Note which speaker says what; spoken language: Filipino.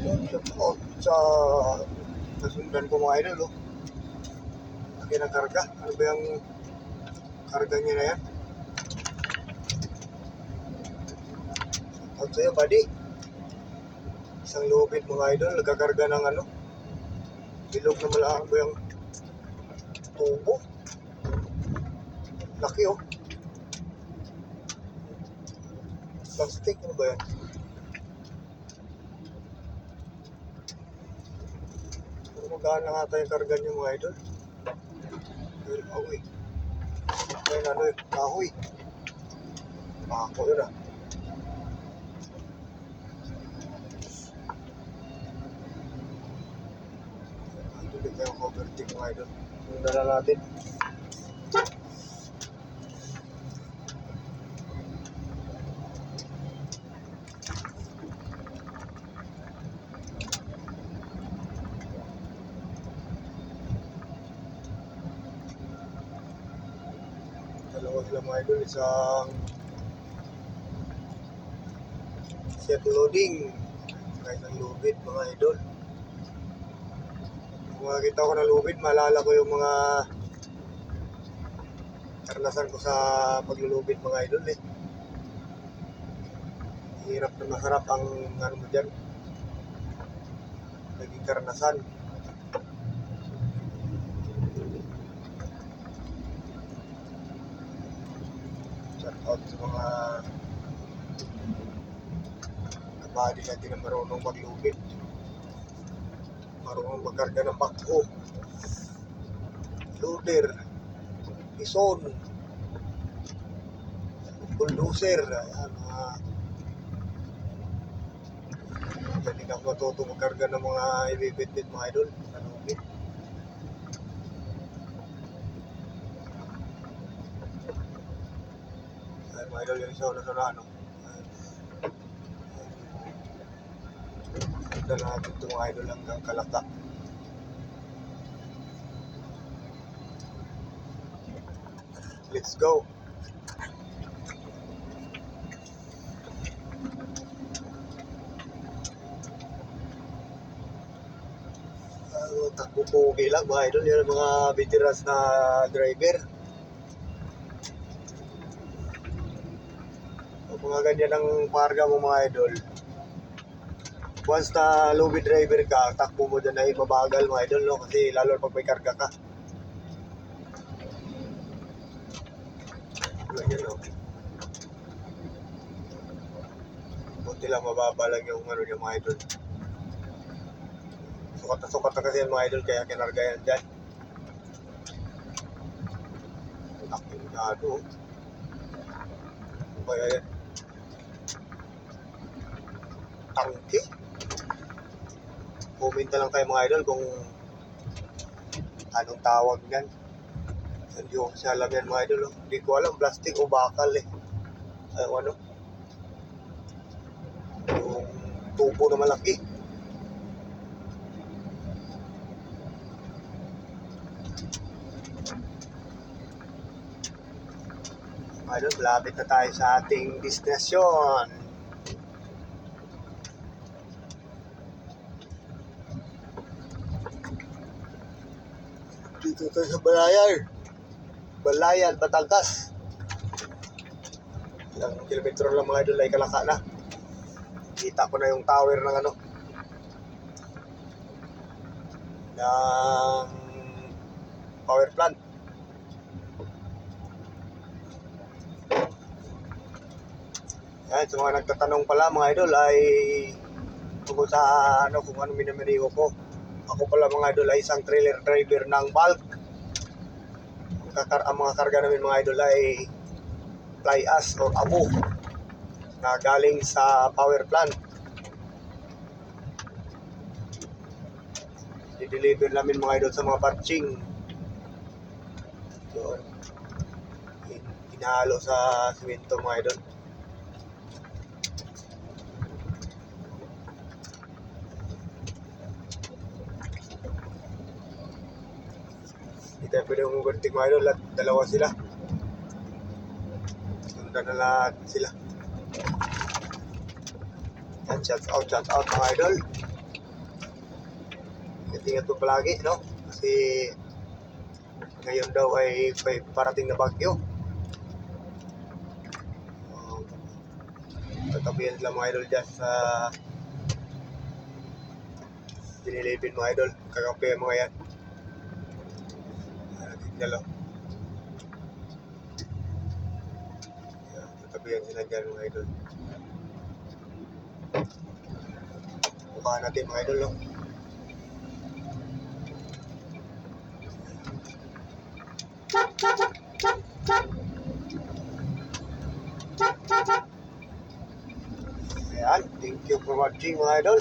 Speaker 1: Shout sa nasundan ko mga idol, oh. Laki ng karga. Ano ba yung karga niya na yan? Shout sa'yo, buddy. Isang lupit mga idol, nagkakarga ng ano, bilog na malaking ba yung tubo? Laki, oh. Plastic, ano ba yan? Magaan na nga tayo karga niya mga idol. Kahoy. Ayun ano yun, kahoy. Bako yun ah. Tuloy tayong overtake mga idol. Yung dala natin. Dalawa sila mga idol, isang set loading, kahit ang lubid mga idol. Kung makakita ko ng lubid, maalala ko yung mga karanasan ko sa paglulubid mga idol eh. Hirap na masarap ang ano mo dyan, naging karanasan. Shout out sa mga kabady natin na marunong maglubid, marunong magkarga ng bakho, loader, ison, bulldozer. Ayan, galing ako matuto magkarga ng mga ibibit-bit mga idol sa lubid. Ayan mga idol, yung isa na sa ano. Ganda natin ito mga idol hanggang Kalaka. Let's go! Takbo-pogi lang mga idol, yan ang mga veterans na driver. Mga ganyan ang parga mo mga idol. Once na lubid driver ka, takbo mo dyan ay mabagal mga idol, no? Kasi lalo pag may karga ka. Ganyan, no? Buti lang mababa lang yung ano niya mga idol. Sukat na kasi yan mga idol, kaya kinarga yan dyan. Taking gado. Ano kaya yan? Tangke? Comment na lang kayo mga idol kung anong tawag yan. Hindi ko kasi alam yan mga idol. Hindi ko alam, plastic o bakal eh. Ay, ano? Yung tubo na malaki. Idol, malapit na tayo sa ating destinasyon. Dito tayo sa Balayan, Batangas. Ilang kilometro lang mga idol ay Kalaka na. Kita ko na yung tower ng ano, ng power plant. Yan, sa mga nagtatanong pala mga idol ay tungkol sa ano, kung ano minamaniho ko. Ako pala mga idol ay isang trailer driver ng bulk. Ang mga karga namin mga idol ay fly ash or abo na galing sa power plant. I-deliver namin mga idol sa mga batching. So, hinahalo sa simento mga idol. Hindi tayo pwede umuberting mga idol at dalawa sila. Sundan na lahat sila. Yan, shout out mga idol. Ingat po palagi, no? Kasi ngayon daw ay parating na bagyo. Tatabihan sila mga idol dyan sa Dinilipin mga idol. Kakape mga yan. Dalo. Tatabihan sila dyan mga idol. Bukahan natin mga idol, no? Ayan, thank you for watching mga idol.